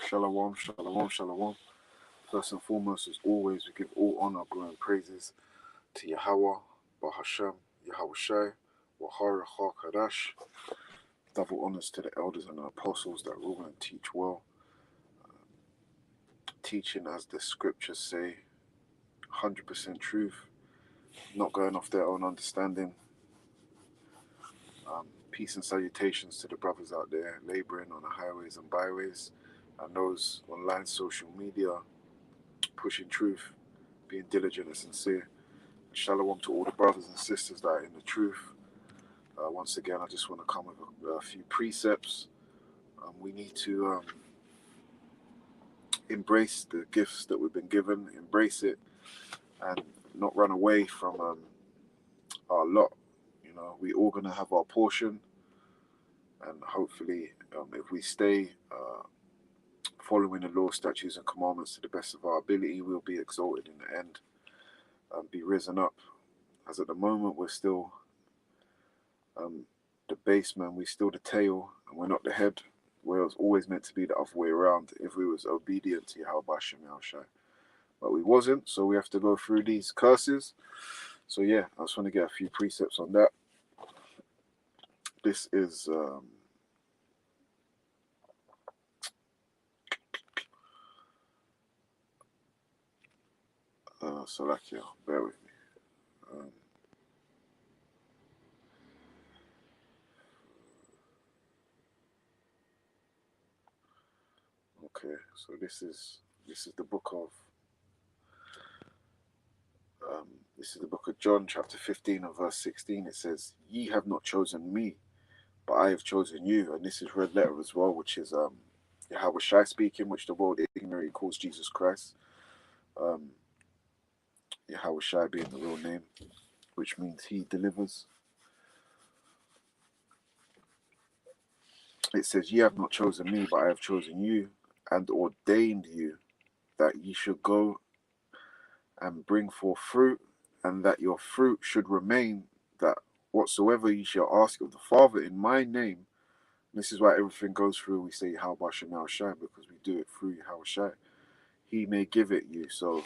Shalom, shalom, shalom. First and foremost, as always, we give all honor, glory, and praises to Yahweh, Bahashem, Yahweh Shai, Wahara Kadash. Double honors to the elders and the apostles that rule and teach well, teaching as the scriptures say, 100% truth, not going off their own understanding. Peace and salutations to the brothers out there laboring on the highways and byways, and those online social media pushing truth, being diligent and sincere. Shalom to all the brothers and sisters that are in the truth. Once again, I just want to come with a few precepts. We need to embrace the gifts that we've been given, embrace it, and not run away from our lot. You know, we all gonna have our portion, and hopefully, if we stay following the law, statutes, and commandments to the best of our ability, we'll be exalted in the end and be risen up. As at the moment, we're still the base man, we're still the tail, and we're not the head. Where it was always meant to be the other way around if we was obedient to Yahweh Shem Shai. But we wasn't, so we have to go through these curses. So yeah, I just want to get a few precepts on that. This is Salakia, bear with me. Okay, so this is the book of John, chapter 15 and verse 16. It says, "Ye have not chosen me, but I have chosen you." And this is red letter as well, which is Yahweh Shai speaking, which the world ignorantly calls Jesus Christ. Yahweh Shai being the real name, which means he delivers. It says, "Ye have not chosen me, but I have chosen you, and ordained you, that ye should go and bring forth fruit, and that your fruit should remain, that whatsoever ye shall ask of the Father in my name." This is why everything goes through. We say Yahweh Shem Shai, because we do it through Yahweh Shai. He may give it you. So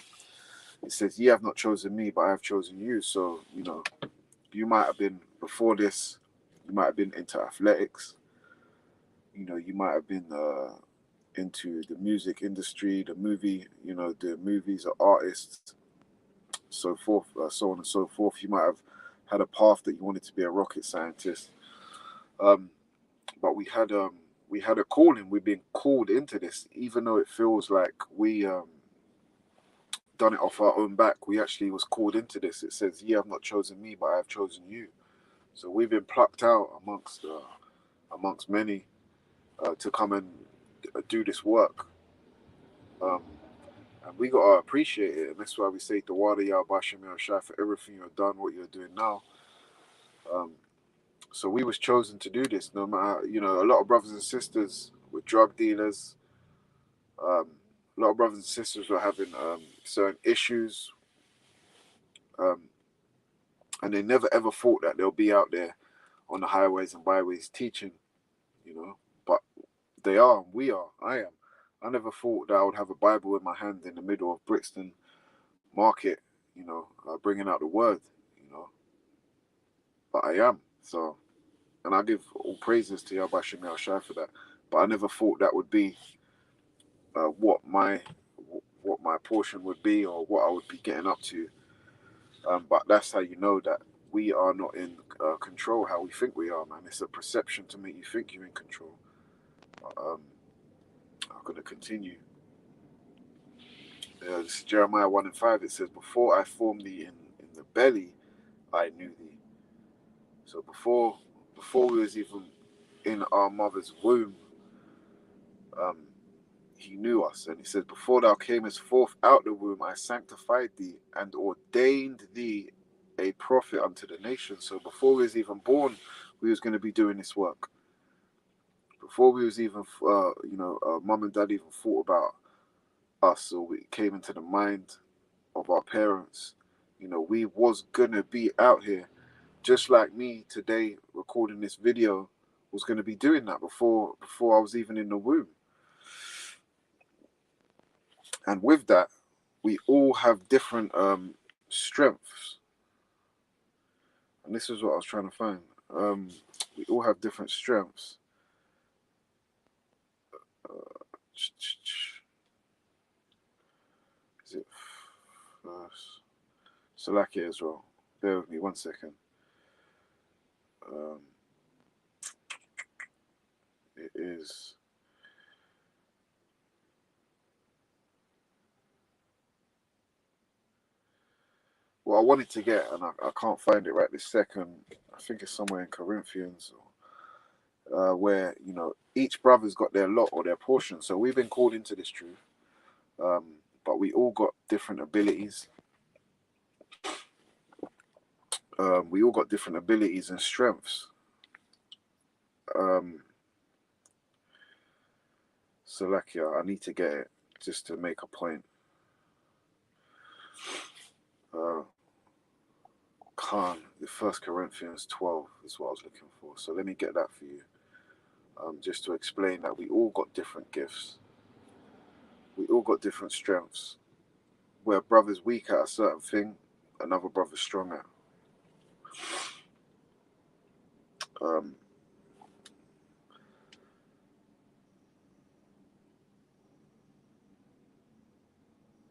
it says, "Ye have not chosen me, but I have chosen you." So, you know, you might have been, before this, you might have been into athletics. You know, you might have been into the music industry, the movie, you know, the movies or artists, so forth, so on and so forth. You might have had a path that you wanted to be a rocket scientist. But we had a calling. We've been called into this, even though it feels like we done it off our own back. We actually was called into this. It says, "Ye have not chosen me, but I have chosen you." So we've been plucked out amongst many to come and do this work. And we gotta appreciate it, and that's why we say the water Yahweh Shem Shai for everything you've done, what you're doing now. So we was chosen to do this, no matter, you know, a lot of brothers and sisters were drug dealers. A lot of brothers and sisters were having certain issues, and they never ever thought that they'll be out there on the highways and byways teaching, you know. But they are, we are, I am. I never thought that I would have a Bible in my hand in the middle of Brixton Market, you know, bringing out the word, you know. But I am. So, and I give all praises to Yahweh Shem Shai for that. But I never thought that would be what my portion would be, or what I would be getting up to. But that's how you know that we are not in control how we think we are, man. It's a perception to make you think you're in control. I'm going to continue. This is Jeremiah 1 and 5. It says, "Before I formed thee in the belly, I knew thee." So before we was even in our mother's womb, he knew us. And he says, "Before thou camest forth out the womb, I sanctified thee and ordained thee a prophet unto the nations." So before we was even born, we was going to be doing this work. Before we was even, mom and dad even thought about us, or we came into the mind of our parents, you know, we was going to be out here. Just like me today recording this video was going to be doing that before I was even in the womb. And with that, we all have different strengths. And this is what I was trying to find. We all have different strengths. Is it first? Salakia as well. Bear with me 1 second. It is. Well, I wanted to get, and I can't find it right this second. I think it's somewhere in Corinthians, where each brother's got their lot or their portion. So we've been called into this truth, but we all got different abilities. We all got different abilities and strengths. Salakia, I need to get it just to make a point. Khan, the 1 Corinthians 12 is what I was looking for. So let me get that for you. Just to explain that we all got different gifts. We all got different strengths. Where a brother's weak at a certain thing, another brother's strong at.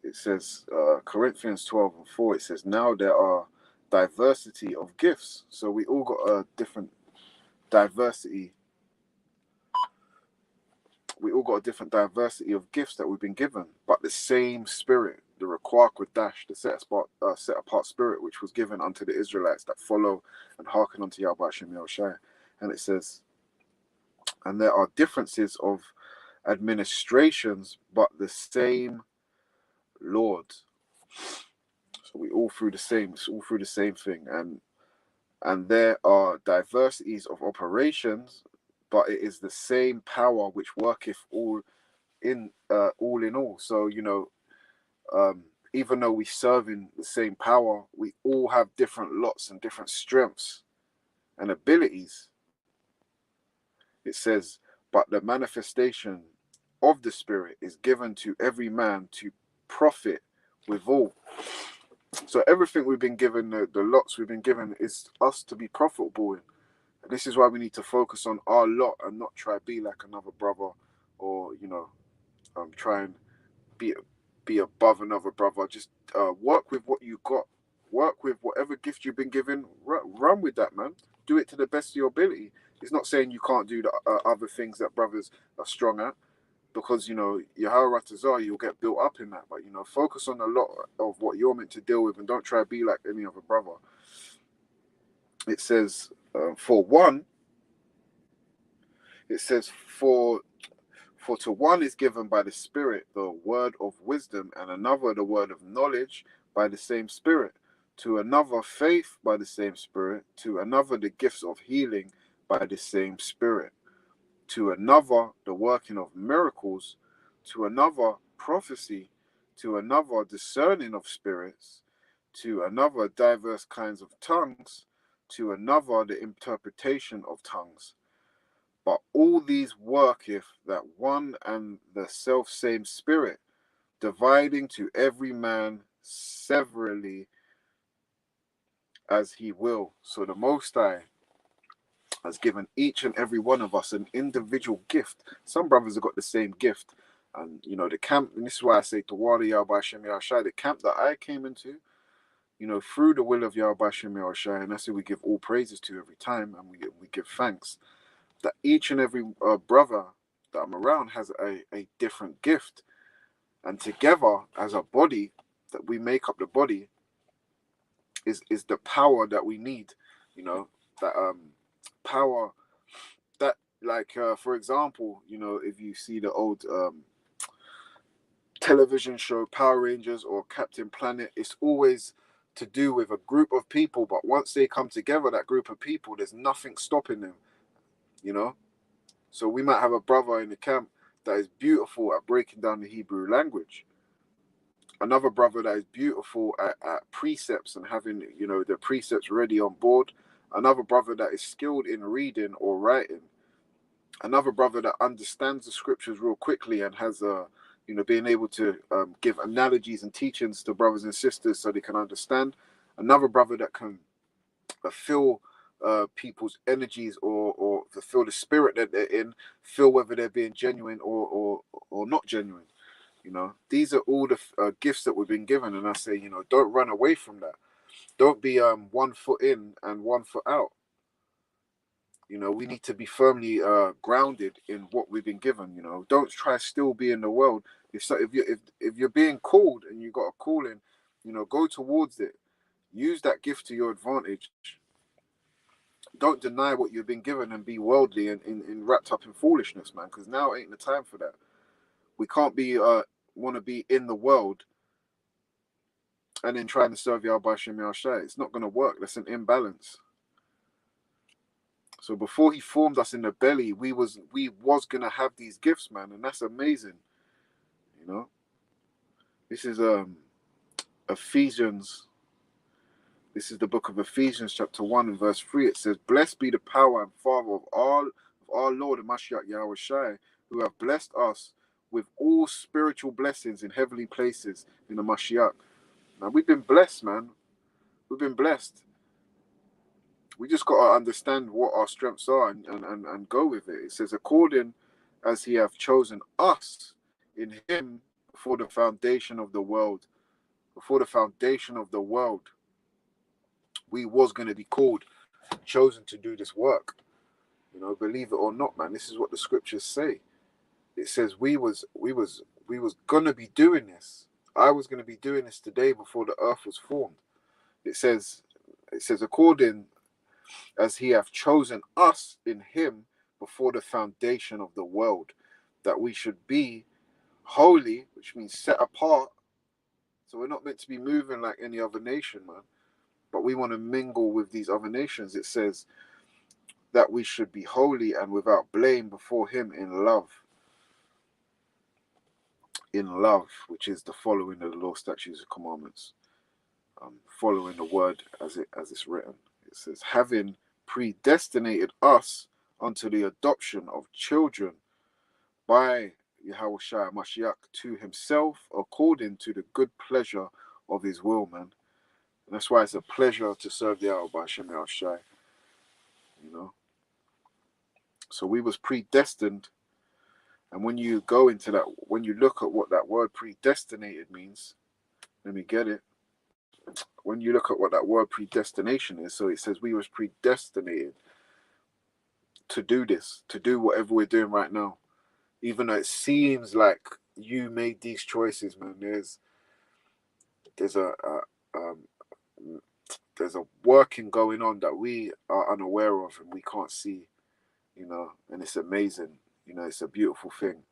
It says, Corinthians 12 and 4, it says, now there are diversity of gifts. So we all got a different diversity. We all got a different diversity of gifts that we've been given, but the same spirit, the Raquaq with Dash, the set apart spirit, which was given unto the Israelites that follow and hearken unto Yahweh Hashem Yahushai. And it says, and there are differences of administrations, but the same Lord. So we all through the same, it's all through the same thing. And there are diversities of operations, but it is the same power which worketh all in all. So even though we serve in the same power, we all have different lots and different strengths and abilities. It says, but the manifestation of the Spirit is given to every man to profit withal. So everything we've been given, the lots we've been given, is us to be profitable in. And this is why we need to focus on our lot and not try to be like another brother, or try and be above another brother. Just work with what you got. Work with whatever gift you've been given. Run with that, man. Do it to the best of your ability. It's not saying you can't do the other things that brothers are strong at, because Yahweh Ratazar, you'll get built up in that. But focus on a lot of what you're meant to deal with, and don't try to be like any other brother. It says, for one, it says for to one is given by the Spirit the word of wisdom, and another the word of knowledge by the same Spirit. To another faith by the same Spirit. To another the gifts of healing by the same Spirit. To another the working of miracles. To another prophecy. To another discerning of spirits. To another diverse kinds of tongues. To another the interpretation of tongues. But all these worketh that one and the self-same Spirit, dividing to every man severally as he will. So the Most High has given each and every one of us an individual gift. Some brothers have got the same gift. And, the camp, and this is why I say to Wadi Yahweh Hashem Yahushai, the camp that I came into, through the will of Yahweh Hashem Yahushai, and that's who we give all praises to every time, and we give thanks, that each and every brother that I'm around has a different gift. And together, as a body, that we make up the body, is the power that we need. That power that, like, for example, if you see the old television show Power Rangers or Captain Planet, it's always to do with a group of people, but once they come together, that group of people, there's nothing stopping them. So we might have a brother in the camp that is beautiful at breaking down the Hebrew language. Another brother that is beautiful at precepts and having, the precepts ready on board. Another brother that is skilled in reading or writing. Another brother that understands the scriptures real quickly and has You know, being able to give analogies and teachings to brothers and sisters so they can understand. Another brother that can feel people's energies, or feel the spirit that they're in, feel whether they're being genuine or not genuine. You know, these are all the gifts that we've been given, and I say, you know, don't run away from that. Don't be 1 foot in and 1 foot out. You know, we need to be firmly grounded in what we've been given. You know, don't try to still be in the world. If you're being called and you got a calling, you know, go towards it. Use that gift to your advantage. Don't deny what you've been given and be worldly and wrapped up in foolishness, man. Because now ain't the time for that. We can't be want to be in the world and then trying to serve Yahweh Shem Yahshai. It's not going to work. That's an imbalance. So before he formed us in the belly, we was gonna have these gifts, man, and that's amazing. You know, this is Ephesians. This is the book of Ephesians, chapter 1 and verse 3. It says, "Blessed be the power and Father of our Lord and Mashiach Yahweh Shai, who have blessed us with all spiritual blessings in heavenly places in the Mashiach." Now we've been blessed, man. We've been blessed. We just got to understand what our strengths are and go with it. It says, according as he hath chosen us in him before the foundation of the world. Before the foundation of the world, we was going to be called, chosen to do this work. You know, believe it or not, man, this is what the scriptures say. It says we was going to be doing this. I was going to be doing this today before the earth was formed. It says according as he hath chosen us in him before the foundation of the world, that we should be holy, which means set apart. So we're not meant to be moving like any other nation, man, but we want to mingle with these other nations. It says that we should be holy and without blame before him in love, which is the following of the law, statutes, and commandments, following the word as it's written. It says, having predestinated us unto the adoption of children by Yahweh Shai Mashiach to himself, according to the good pleasure of his will, man. And that's why it's a pleasure to serve the Yahweh Shem Shai. You know, so we was predestined, and when you go into that, when you look at what that word predestinated means, let me get it. When you look at what that word predestination is, so it says we was predestinated to do this, to do whatever we're doing right now, even though it seems like you made these choices, man. There's a working going on that we are unaware of and we can't see, you know, and it's amazing. You know, it's a beautiful thing.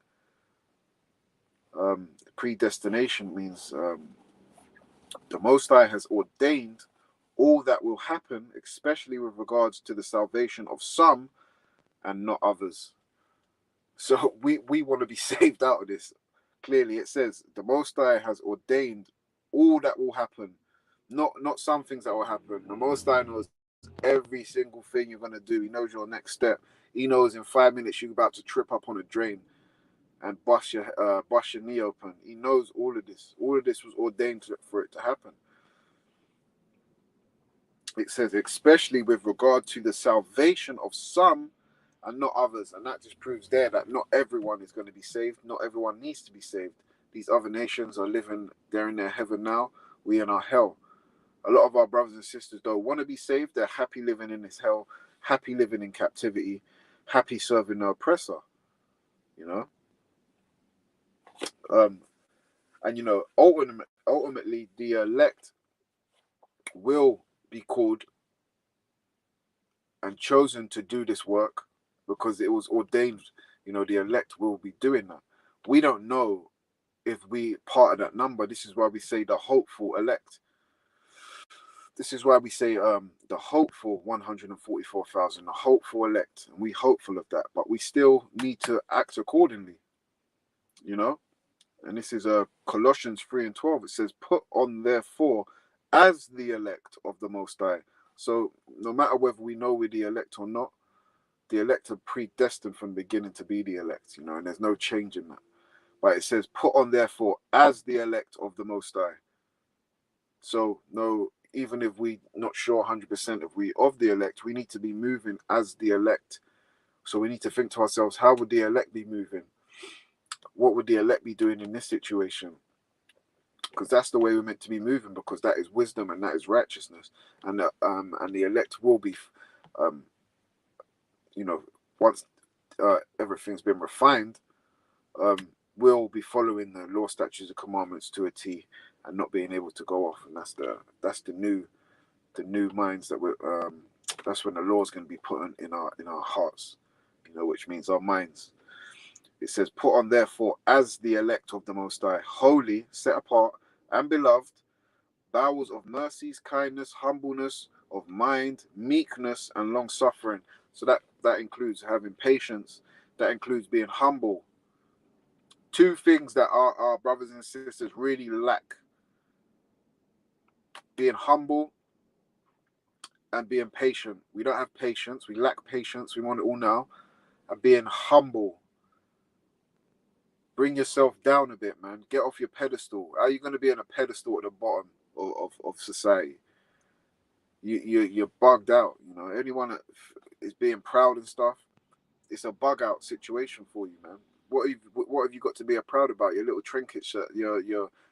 Predestination means the Most High has ordained all that will happen, especially with regards to the salvation of some and not others. So we want to be saved out of this. Clearly, it says the Most High has ordained all that will happen, not some things that will happen. The Most High knows every single thing you're going to do. He knows your next step. He knows in 5 minutes you're about to trip up on a drain and bust your knee open. He knows all of this. All of this was ordained for it to happen. It says, especially with regard to the salvation of some and not others. And that just proves there that not everyone is going to be saved. Not everyone needs to be saved. These other nations are living, they're in their heaven now. We in our hell. A lot of our brothers and sisters don't want to be saved. They're happy living in this hell, happy living in captivity, happy serving the oppressor. You know? And you know, ultimately the elect will be called and chosen to do this work because it was ordained. You know, the elect will be doing that. We don't know if we part of that number. This is why we say the hopeful elect. This is why we say the hopeful 144,000, the hopeful elect, and we hopeful of that, but we still need to act accordingly. You know. And this is Colossians 3 and 12. It says, put on therefore as the elect of the Most High. So no matter whether we know we're the elect or not, the elect are predestined from the beginning to be the elect, you know, and there's no change in that. But it says, put on therefore as the elect of the Most High. So no, even if we not sure 100% if we of the elect, we need to be moving as the elect. So we need to think to ourselves, how would the elect be moving? What would the elect be doing in this situation? Because that's the way we're meant to be moving, because that is wisdom and that is righteousness, and the elect will be, um, you know, once everything's been refined, will be following the law, statutes, and commandments to a T, and not being able to go off. And that's the new minds that we're. That's when the law is going to be put in our hearts, which means our minds. It says, put on therefore as the elect of the Most High, holy, set apart, and beloved, bowels of mercies, kindness, humbleness of mind, meekness, and long suffering. So that includes having patience. That includes being humble. Two things that our brothers and sisters really lack: being humble and being patient. We don't have patience. We lack patience. We want it all now. And being humble. Bring yourself down a bit, man. Get off your pedestal. How are you going to be on a pedestal at the bottom of society? You're bugged out. Anyone that is being proud and stuff, it's a bug out situation for you, man. What have you got to be proud about? Your little trinkets that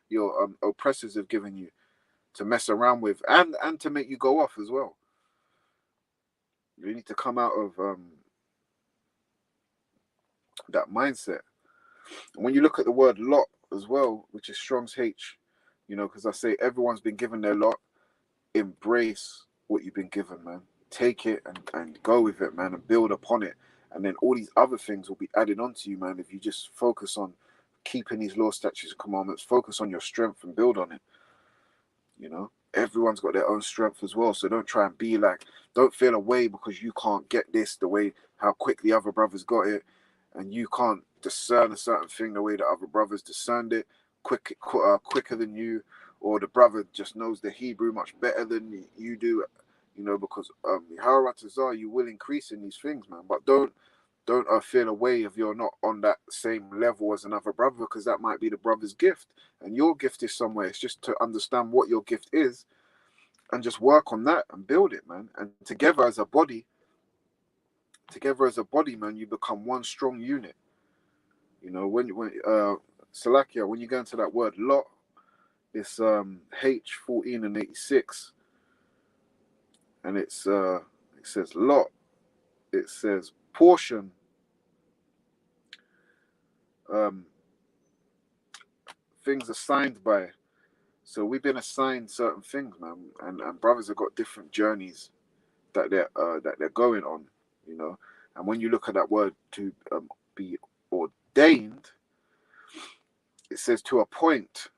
your oppressors have given you to mess around with, and to make you go off as well. You need to come out of that mindset. And when you look at the word lot as well, which is Strong's H, because I say everyone's been given their lot. Embrace what you've been given, man. Take it and go with it, man, and build upon it. And then all these other things will be added onto you, man, if you just focus on keeping these law, statutes, and commandments. Focus on your strength and build on it. Everyone's got their own strength as well. So don't try and be like, don't feel away because you can't get this the way how quick the other brothers got it, and you can't discern a certain thing the way the other brothers discerned it quicker than you, or the brother just knows the Hebrew much better than you do, because you will increase in these things, man. But don't feel away if you're not on that same level as another brother, because that might be the brother's gift and your gift is somewhere. It's just to understand what your gift is and just work on that and build it, man. And together as a body, man, you become one strong unit. When Salakia, when you go into that word lot, it's H14 and 86, and it says lot. It says portion. Things assigned by. So we've been assigned certain things, man, and brothers have got different journeys that they're going on, And when you look at that word to be ordained, it says to appoint.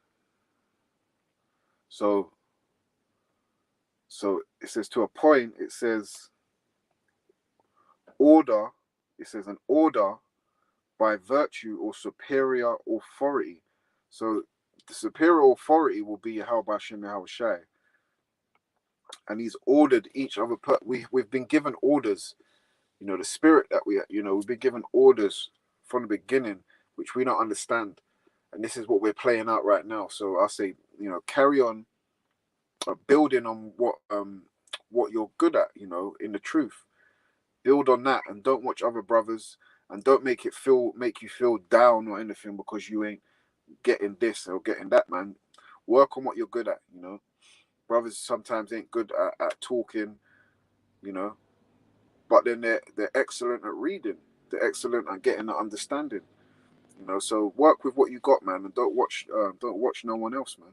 So it says to appoint. It says order. It says an order by virtue or superior authority. So the superior authority will be Yahweh Hashem Yahweh Shai. And he's ordered each other. We've been given orders. The spirit that we've been given orders from the beginning, which we don't understand. And this is what we're playing out right now. So I say, carry on building on what you're good at, in the truth. Build on that and don't watch other brothers and don't make you feel down or anything because you ain't getting this or getting that, man. Work on what you're good at, Brothers sometimes ain't good at talking, but then they're excellent at reading. They're excellent at getting the understanding, So work with what you got, man, and don't watch no one else, man.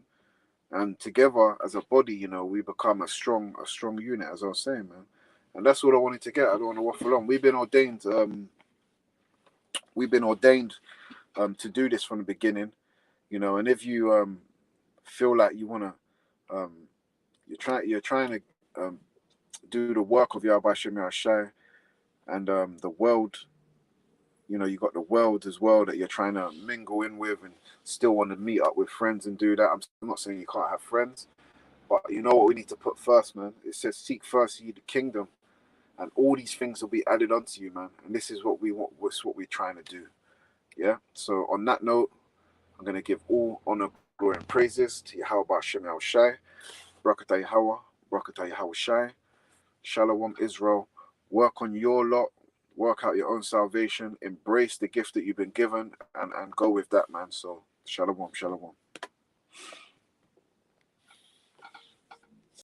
And together as a body, we become a strong unit, as I was saying, man. And that's all I wanted to get. I don't want to waffle on. We've been ordained. To do this from the beginning, And if you feel like you want to, you're trying to do the work of Yahweh Shem Shai, and the world. You got the world as well that you're trying to mingle in with and still want to meet up with friends and do that. I'm not saying you can't have friends, but you know what we need to put first, man? It says, seek first ye the kingdom, and all these things will be added onto you, man. And this is what we want. What's what we're trying to do. Yeah. So on that note, I'm going to give all honor, glory, and praises to Yahweh Shem El Shai, Barakatah Yahweh, Barakatah Yahweh Shai, Shalom Israel. Work on your lot, work out your own salvation, embrace the gift that you've been given, and go with that, man. So, Shalom, Shalom.